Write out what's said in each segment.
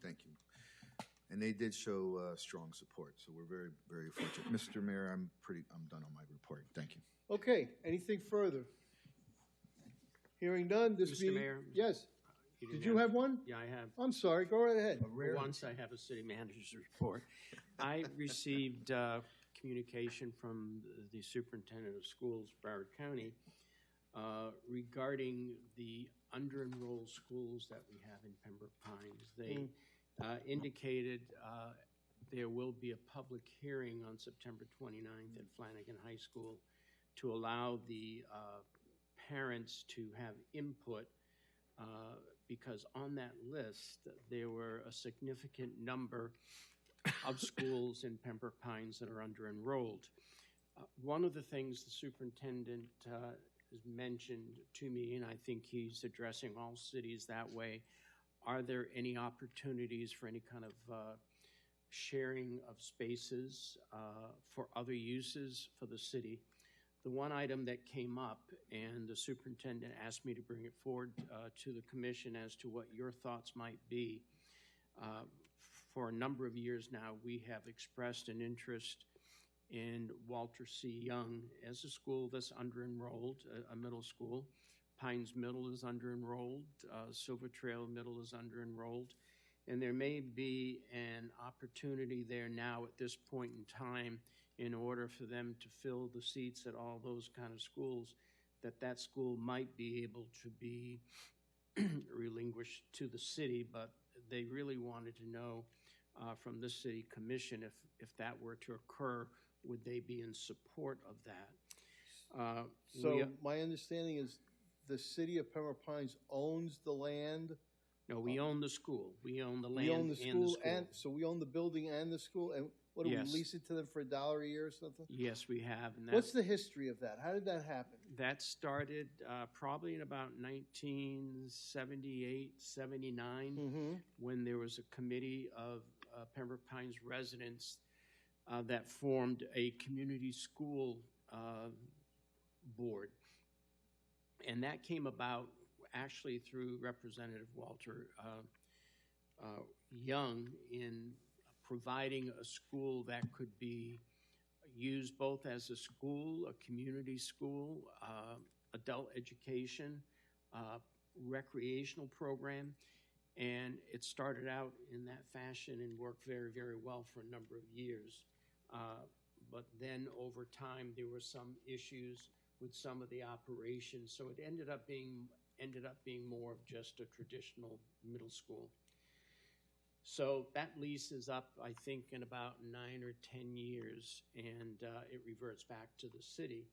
Thank you. And they did show strong support, so we're very, very fortunate. Mr. Mayor, I'm done on my report. Thank you. Okay, anything further? Hearing none, this Mr. meeting. Mayor? Yes. You Did didn't you have one? Yeah, I have. I'm sorry, go right ahead. For once, I have a city manager's report. I received communication from the superintendent of schools, Broward County, regarding the under-enrolled schools that we have in Pembroke Pines. They indicated there will be a public hearing on September 29th at Flanagan High School to allow the parents to have input because on that list, there were a significant number of schools in Pembroke Pines that are under-enrolled. One of the things the superintendent has mentioned to me, and I think he's addressing all cities that way, are there any opportunities for any kind of sharing of spaces for other uses for the city? The one item that came up, and the superintendent asked me to bring it forward to the commission as to what your thoughts might be. For a number of years now, we have expressed an interest in Walter C. Young as a school that's under-enrolled, a middle school. Pines Middle is under-enrolled. Silver Trail Middle is under-enrolled. And there may be an opportunity there now at this point in time in order for them to fill the seats at all those kind of schools, that school might be able to be relinquished to the city, but they really wanted to know from the city commission if that were to occur, would they be in support of that? So my understanding is the city of Pembroke Pines owns the land. No, we own the school. We own the land We own the and school, the school. and so we own the building and the school. And what do Yes. we lease it to them for $1 a year or something? Yes, we have. And What's the history of that? How did that happen? that started probably in about 1978, 79, when there was a committee of Pembroke Pines residents that formed a community school board. And that came about actually through Representative Walter Young in providing a school that could be used both as a school, a community school, adult education, recreational program. And it started out in that fashion and worked very, very well for a number of years. But then over time, there were some issues with some of the operations. So it ended up being more of just a traditional middle school. So that lease is up, I think, in about 9 or 10 years, and it reverts back to the city.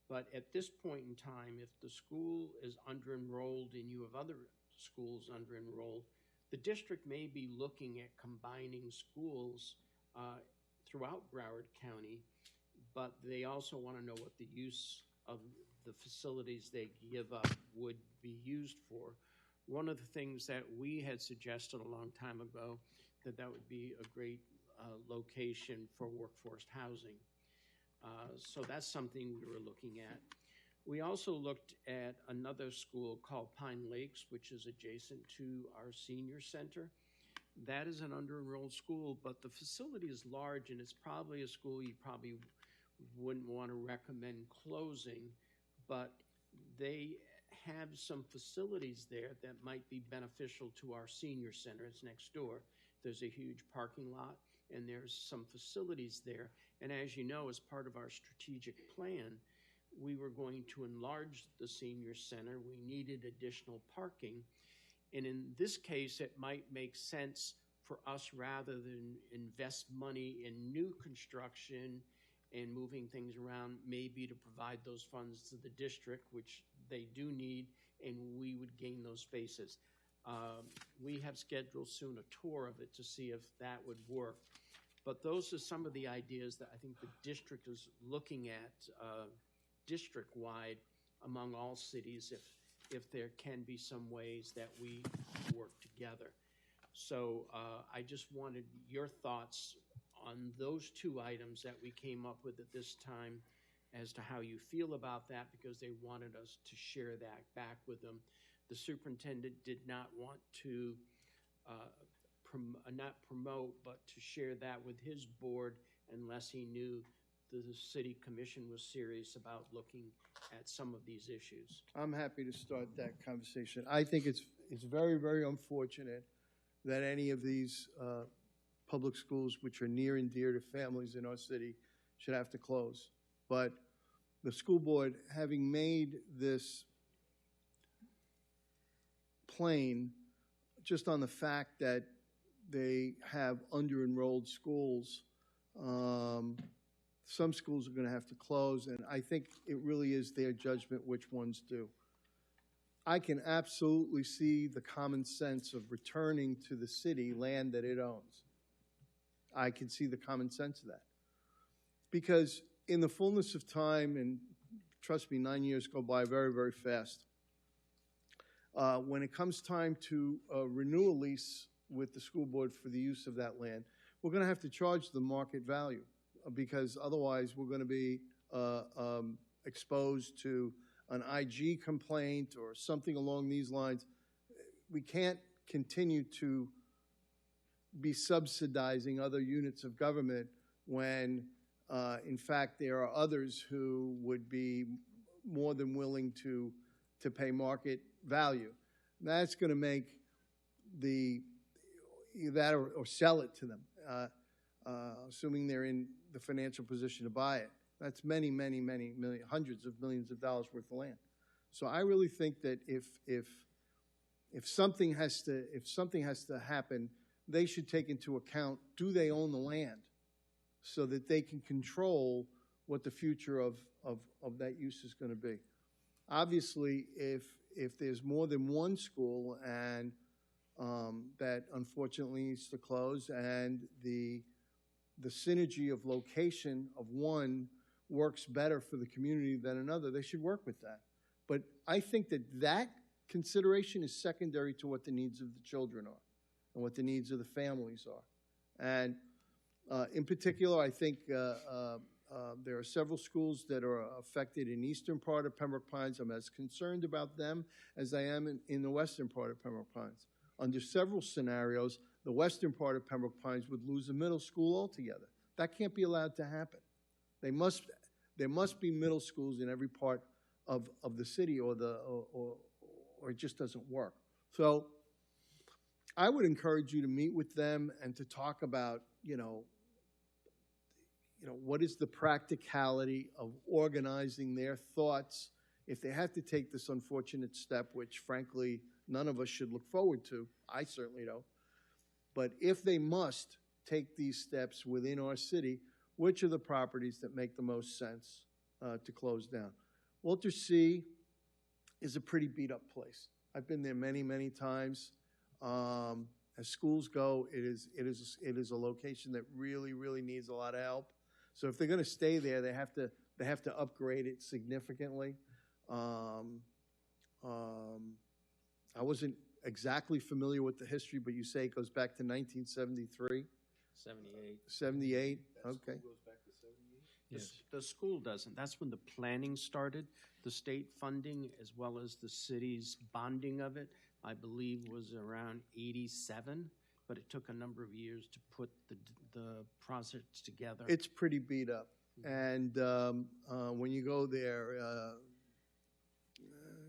But at this point in time, if the school is under-enrolled and you have other schools under-enrolled, the district may be looking at combining schools throughout Broward County, but they also want to know what the use of the facilities they give up would be used for. One of the things that we had suggested a long time ago, that would be a great location for workforce housing. So that's something we were looking at. We also looked at another school called Pine Lakes, which is adjacent to our senior center. That is an under-enrolled school, but the facility is large, and it's probably a school you probably wouldn't want to recommend closing, but they have some facilities there that might be beneficial to our senior center. It's next door. There's a huge parking lot, and there's some facilities there. And as you know, as part of our strategic plan, we were going to enlarge the senior center. We needed additional parking. And in this case, it might make sense for us, rather than invest money in new construction and moving things around, maybe to provide those funds to the district, which they do need, and we would gain those spaces. We have scheduled soon a tour of it to see if that would work. But those are some of the ideas that I think the district is looking at district-wide among all cities, if there can be some ways that we work together. So I just wanted your thoughts on those two items that we came up with at this time as to how you feel about that, because they wanted us to share that back with them. The superintendent did not want to not promote, but to share that with his board unless he knew the city commission was serious about looking at some of these issues. I'm happy to start that conversation. I think it's very, very unfortunate that any of these public schools, which are near and dear to families in our city, should have to close. But the school board, having made this plain just on the fact that they have under-enrolled schools, some schools are going to have to close, and I think it really is their judgment which ones do. I can absolutely see the common sense of returning to the city land that it owns. I can see the common sense of that. Because in the fullness of time, and trust me, 9 years go by very, very fast, when it comes time to renew a lease with the school board for the use of that land, we're going to have to charge the market value, because otherwise we're going to be exposed to an IG complaint or something along these lines. We can't continue to be subsidizing other units of government when, in fact, there are others who would be more than willing to pay market value. That's going to make that or sell it to them, assuming they're in the financial position to buy it. That's many, many, many million, hundreds of millions of dollars worth of land. So I really think that if something has to happen, they should take into account, do they own the land, so that they can control what the future of that use is going to be. Obviously, if there's more than one school and that unfortunately needs to close, and the synergy of location of one works better for the community than another, they should work with that. But I think that consideration is secondary to what the needs of the children are and what the needs of the families are. And in particular, I think there are several schools that are affected in eastern part of Pembroke Pines. I'm as concerned about them as I am in the western part of Pembroke Pines. Under several scenarios, the western part of Pembroke Pines would lose a middle school altogether. That can't be allowed to happen. There must be middle schools in every part of the city, or it just doesn't work. So I would encourage you to meet with them and to talk about, what is the practicality of organizing their thoughts if they have to take this unfortunate step, which frankly none of us should look forward to. I certainly don't. But if they must take these steps within our city, which are the properties that make the most sense to close down? Walter C. is a pretty beat-up place. I've been there many, many times. As schools go, it is a location that really, really needs a lot of help. So if they're going to stay there, they have to upgrade it significantly. I wasn't exactly familiar with the history, but you say it goes back to 1973? 78. 78, okay. Yes. The school doesn't. That's when the planning started. The state funding, as well as the city's bonding of it, I believe was around 87, but it took a number of years to put the process together. It's pretty beat up. And when you go there,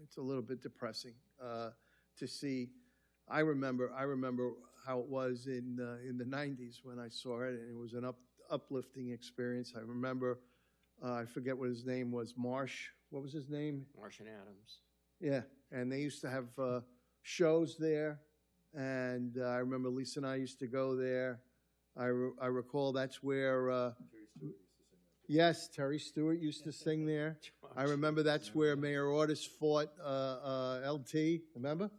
it's a little bit depressing to see. I remember how it was in the 90s when I saw it, and it was an uplifting experience. I remember, I forget what his name was, Marsh. What was his name? Marsh and Adams. Yeah, and they used to have shows there, and I remember Lisa and I used to go there. I recall that's where, yes, Terry Stewart used to sing there. I remember that's where Mayor Ortis fought LT, remember?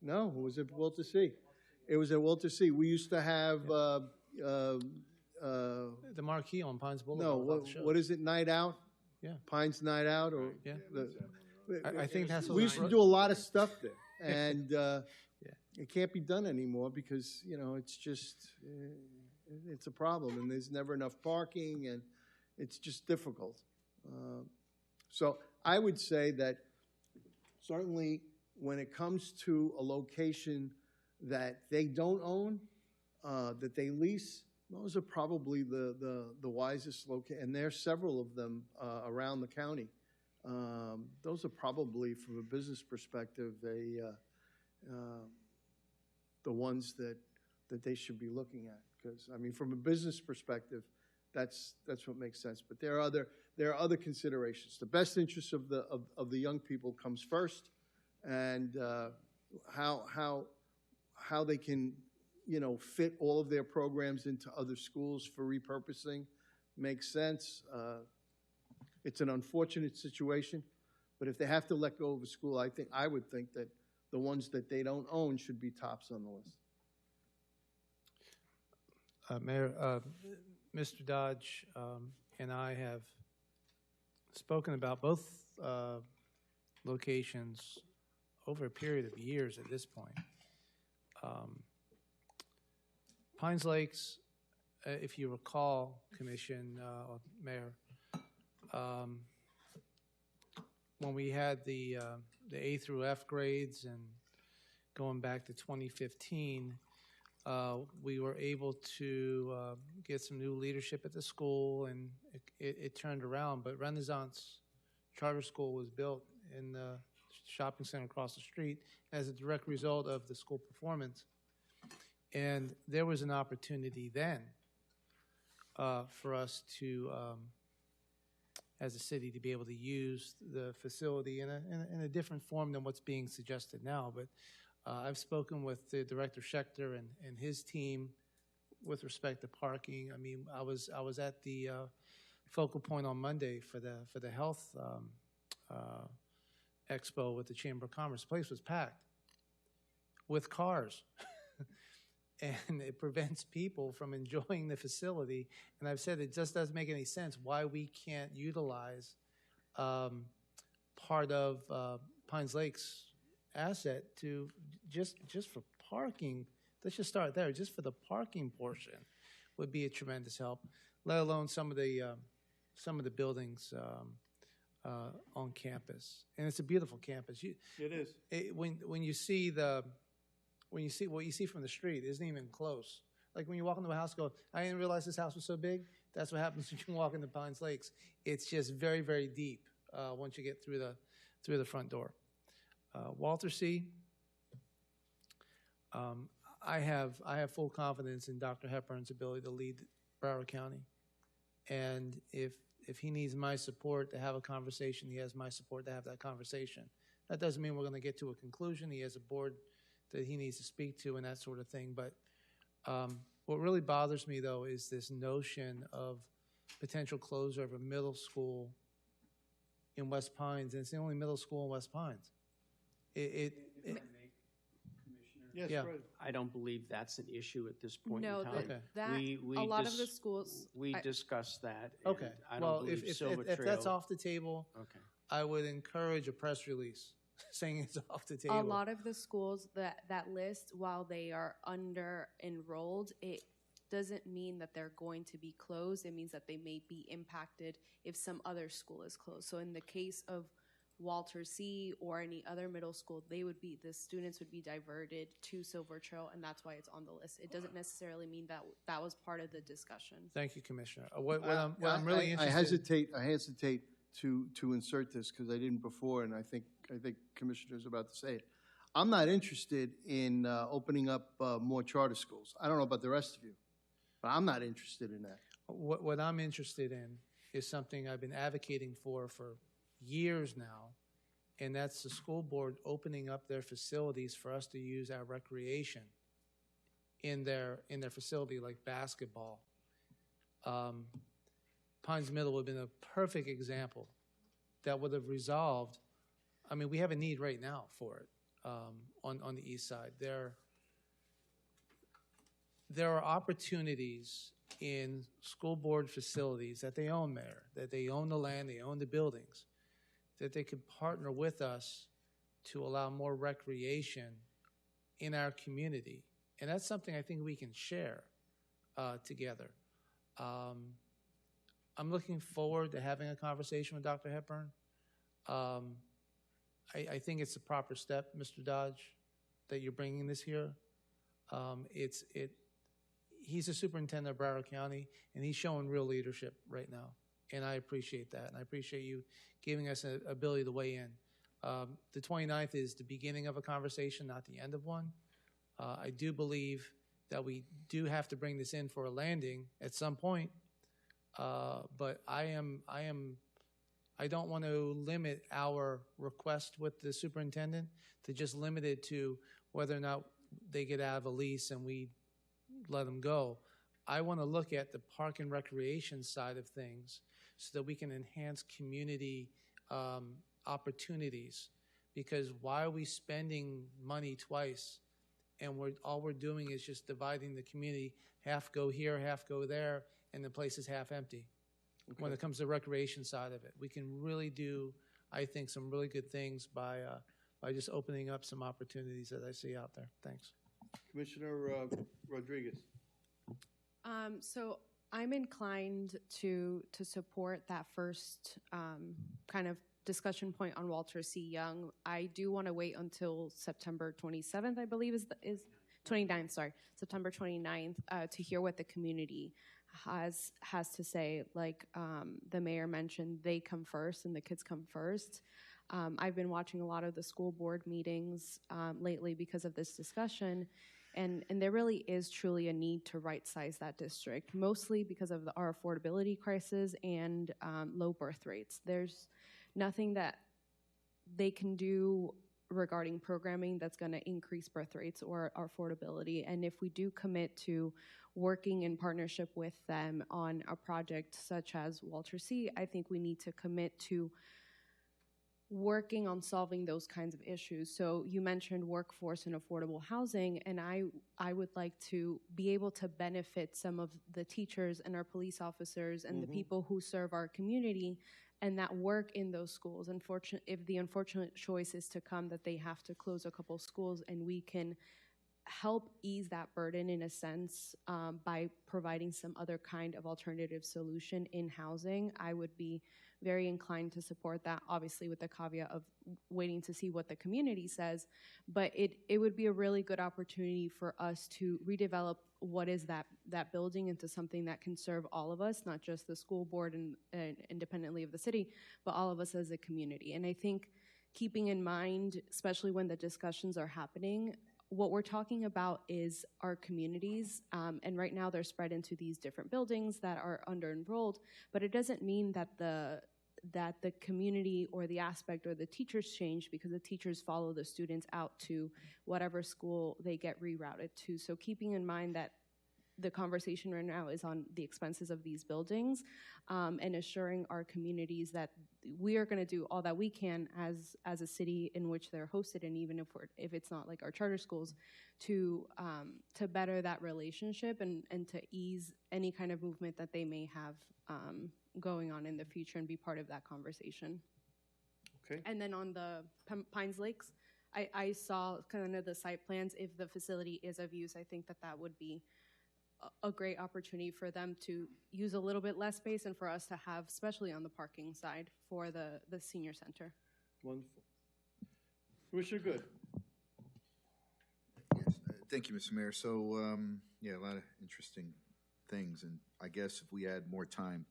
No, it was at Walter C. It was at Walter C. We used to have the marquee on Pines Boulevard. no, what is it? Night Out? Yeah. Pines Night Out, or Yeah. I think that's what we used to do a lot of stuff there, and it can't be done anymore because it's just it's a problem, and there's never enough parking, and it's just difficult. So I would say that certainly when it comes to a location that they don't own, that they lease, those are probably the wisest location, and there are several of them around the county. Those are probably, from a business perspective, the ones that they should be looking at. Because, I mean, from a business perspective, that's what makes sense. But there are other considerations. The best interest of the young people comes first, and how they can, fit all of their programs into other schools for repurposing makes sense. It's an unfortunate situation, but if they have to let go of a school, I would think that the ones that they don't own should be tops on the list. Mayor, Mr. Dodge and I have spoken about both locations over a period of years at this point. Pines Lakes, if you recall, Commission, or Mayor, when we had the A through F grades and going back to 2015, we were able to get some new leadership at the school, and it turned around. But Renaissance Charter School was built in the shopping center across the street as a direct result of the school performance. And there was an opportunity then for us to, as a city, to be able to use the facility in a different form than what's being suggested now. But I've spoken with the Director Schechter and his team with respect to parking. I mean, I was at the focal point on Monday for the health expo with the Chamber of Commerce. The place was packed with cars. And it prevents people from enjoying the facility. And I've said it just doesn't make any sense why we can't utilize part of Pines Lake's asset to just for parking. Let's just start there. Just for the parking portion would be a tremendous help, let alone some of the buildings on campus. And it's a beautiful campus. It is. When you see what you see from the street isn't even close. Like when you walk into a house, go, I didn't realize this house was so big. That's what happens when you walk into Pines Lakes. It's just very, very deep once you get through the front door. Walter C. I have full confidence in Dr. Hepburn's ability to lead Broward County, and if he needs my support to have a conversation, he has my support to have that conversation. That doesn't mean we're going to get to a conclusion. He has a board that he needs to speak to and that sort of thing. But what really bothers me, though, is this notion of potential closure of a middle school in West Pines, and it's the only middle school in West Pines. Yes, Yeah. right. I don't believe that's an issue at this point No, in time. Okay. a lot of the schools. We discussed that. and Okay. I Well, don't believe if Silver that's Trail- off the table, Okay. I would encourage a press release saying it's off the table. A lot of the schools that list, while they are under enrolled, it doesn't mean that they're going to be closed. It means that they may be impacted if some other school is closed. So in the case of Walter C. or any other middle school, the students would be diverted to Silver Trail, and that's why it's on the list. It doesn't necessarily mean that was part of the discussion. Thank you, Commissioner. What I'm really I interested. hesitate to insert this because I didn't before, and I think Commissioner's about to say it. I'm not interested in opening up more charter schools. I don't know about the rest of you, but I'm not interested in that. What I'm interested in is something I've been advocating for years now, and that's the school board opening up their facilities for us to use our recreation in their facility, like basketball. Pines Middle would have been a perfect example that would have resolved. I mean, we have a need right now for it on the east side. There are opportunities in school board facilities that they own, Mayor, that they own the land, they own the buildings, that they could partner with us to allow more recreation in our community. And that's something I think we can share together. I'm looking forward to having a conversation with Dr. Hepburn. I think it's a proper step, Mr. Dodge, that you're bringing this here. He's a superintendent of Broward County, and he's showing real leadership right now, and I appreciate that, and I appreciate you giving us an ability to weigh in. The 29th is the beginning of a conversation, not the end of one. I do believe that we do have to bring this in for a landing at some point, but I don't want to limit our request with the superintendent to just limit it to whether or not they get out of a lease and we let them go. I want to look at the park and recreation side of things so that we can enhance community opportunities. Because why are we spending money twice and all we're doing is just dividing the community, half go here, half go there, and the place is half empty. Okay. When it comes to the recreation side of it, we can really do, I think, some really good things by just opening up some opportunities that I see out there. Thanks. Commissioner Rodriguez. So I'm inclined to support that first kind of discussion point on Walter C. Young. I do want to wait until September 27th, I believe is 29th, sorry, September 29th, to hear what the community has to say. Like the mayor mentioned, they come first and the kids come first. I've been watching a lot of the school board meetings lately because of this discussion, and there really is truly a need to right-size that district, mostly because of our affordability crisis and low birth rates. There's nothing that they can do regarding programming that's going to increase birth rates or our affordability. And if we do commit to working in partnership with them on a project such as Walter C., I think we need to commit to working on solving those kinds of issues. So you mentioned workforce and affordable housing, and I would like to be able to benefit some of the teachers and our police officers and the people who serve our community and that work in those schools. If the unfortunate choice is to come that they have to close a couple schools, and we can help ease that burden in a sense by providing some other kind of alternative solution in housing, I would be very inclined to support that, obviously with the caveat of waiting to see what the community says. But it would be a really good opportunity for us to redevelop what is that building into something that can serve all of us, not just the school board and independently of the city, but all of us as a community. And I think keeping in mind, especially when the discussions are happening, what we're talking about is our communities, and right now they're spread into these different buildings that are under-enrolled, but it doesn't mean that the community or the aspect or the teachers change, because the teachers follow the students out to whatever school they get rerouted to. So keeping in mind that the conversation right now is on the expenses of these buildings, and assuring our communities that we are going to do all that we can as a city in which they're hosted, and even if it's not like our charter schools, to better that relationship and to ease any kind of movement that they may have going on in the future and be part of that conversation. Okay. And then on the Pines Lakes, I saw kind of the site plans. If the facility is of use, I think that would be a great opportunity for them to use a little bit less space, and for us to have, especially on the parking side, for the senior center. Wonderful. Commissioner Good. Yes, thank you, Mr. Mayor. So, yeah, a lot of interesting things, and I guess if we had more time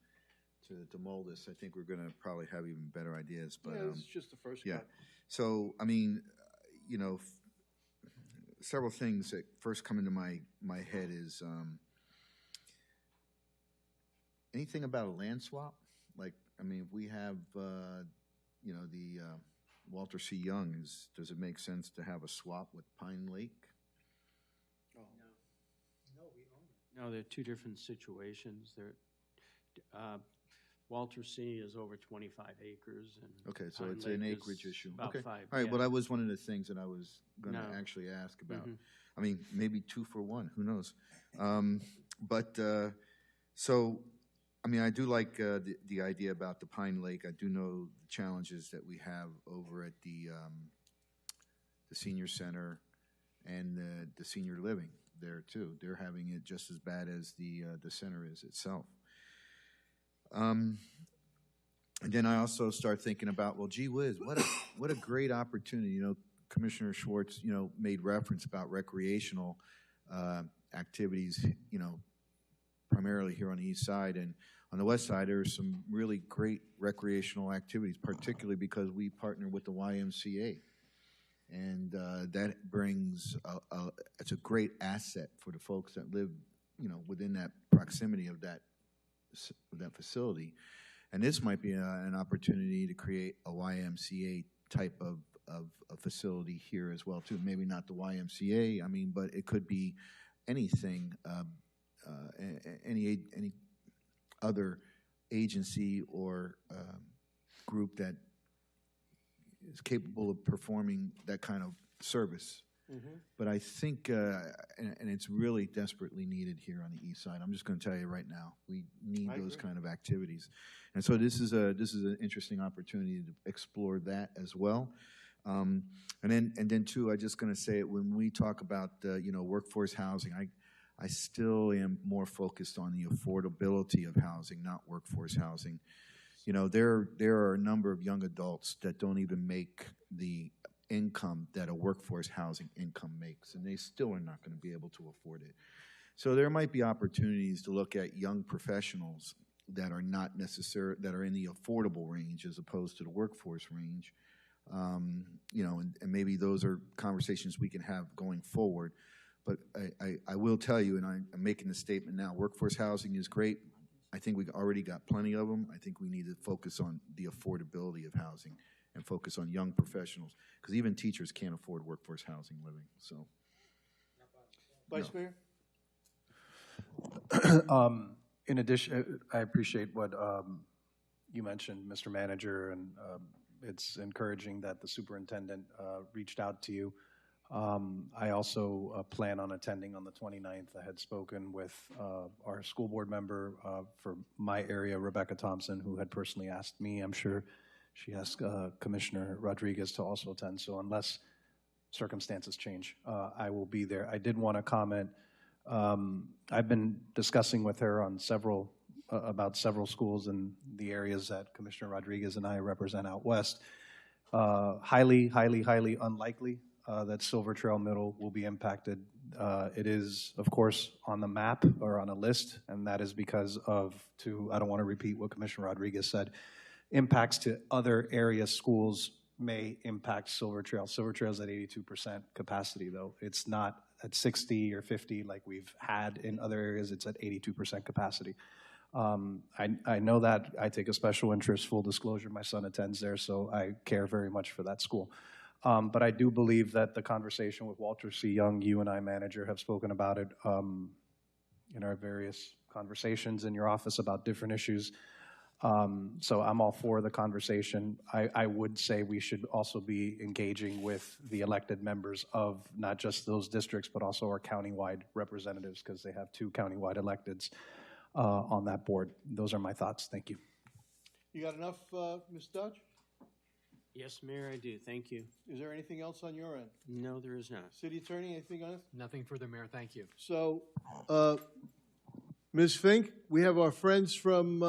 to mold this, I think we're going to probably have even better ideas. But yeah, it's just the first yeah. cut. So, I mean, you know, several things that first come into my head is anything about a land swap? Like, I mean, if we have, you know, the Walter C. Young, does it make sense to have a swap with Pine Lake? Oh. No, we own it. No, they're two different situations. Walter C. is over 25 acres. And Okay, so Pine it's Lake an is acreage issue. About Okay. 5. All right, yeah. well, that was one of the things that I was going to No. actually ask about. Mhm. I mean, maybe 2 for 1, who knows? So, I mean, I do like the idea about the Pine Lake. I do know the challenges that we have over at the senior center and the senior living there too. They're having it just as bad as the center is itself. And then I also start thinking about, well, gee whiz, what a great opportunity. You know, Commissioner Schwartz, you know, made reference about recreational activities, you know, primarily here on the east side. And on the west side, there are some really great recreational activities, particularly because we partner with the YMCA. And that brings, it's a great asset for the folks that live, you know, within that proximity of that facility. And this might be an opportunity to create a YMCA type of a facility here as well, too. Maybe not the YMCA, I mean, but it could be anything, any other agency or group that is capable of performing that kind of service. Mm-hmm. But I think, and it's really desperately needed here on the east side. I'm just going to tell you right now, we need those kind of activities, and so this is an interesting opportunity to explore that as well. And then too, I'm just going to say it when we talk about you know, workforce housing, I still am more focused on the affordability of housing, not workforce housing. You know, there are a number of young adults that don't even make the income that a workforce housing income makes, and they still are not going to be able to afford it. So there might be opportunities to look at young professionals that are not necessary, that are in the affordable range as opposed to the workforce range. You know, and maybe those are conversations we can have going forward. But I will tell you, and I'm making the statement now, workforce housing is great. I think we've already got plenty of them. I think we need to focus on the affordability of housing and focus on young professionals, because even teachers can't afford workforce housing living. So, Vice Mayor? In addition, I appreciate what you mentioned, Mr. Manager, and it's encouraging that the superintendent reached out to you. I also plan on attending on the 29th. I had spoken with our school board member for my area, Rebecca Thompson, who had personally asked me. I'm sure she asked Commissioner Rodriguez to also attend. So unless circumstances change, I will be there. I did want to comment. I've been discussing with her on about several schools in the areas that Commissioner Rodriguez and I represent out west. Highly unlikely that Silver Trail Middle will be impacted. It is, of course, on the map or on a list, and that is because of, I don't want to repeat what Commissioner Rodriguez said, impacts to other area schools may impact Silver Trail. Silver Trail's at 82% capacity, though. It's not at 60 or 50 like we've had in other areas. It's at 82% capacity. I know that. I take a special interest, full disclosure. My son attends there, so I care very much for that school. But I do believe that the conversation with Walter C. Young, you and I, manager, have spoken about it in our various conversations in your office about different issues. So I'm all for the conversation. I would say we should also be engaging with the elected members of not just those districts, but also our countywide representatives, because they have 2 countywide electeds on that board. Those are my thoughts. Thank you. You got enough, Ms. Dodge? Yes, Mayor, I do. Thank you. Is there anything else on your end? No, there is not. City Attorney, anything on it? Nothing further, Mayor. Thank you. So, Ms. Fink, we have our friends from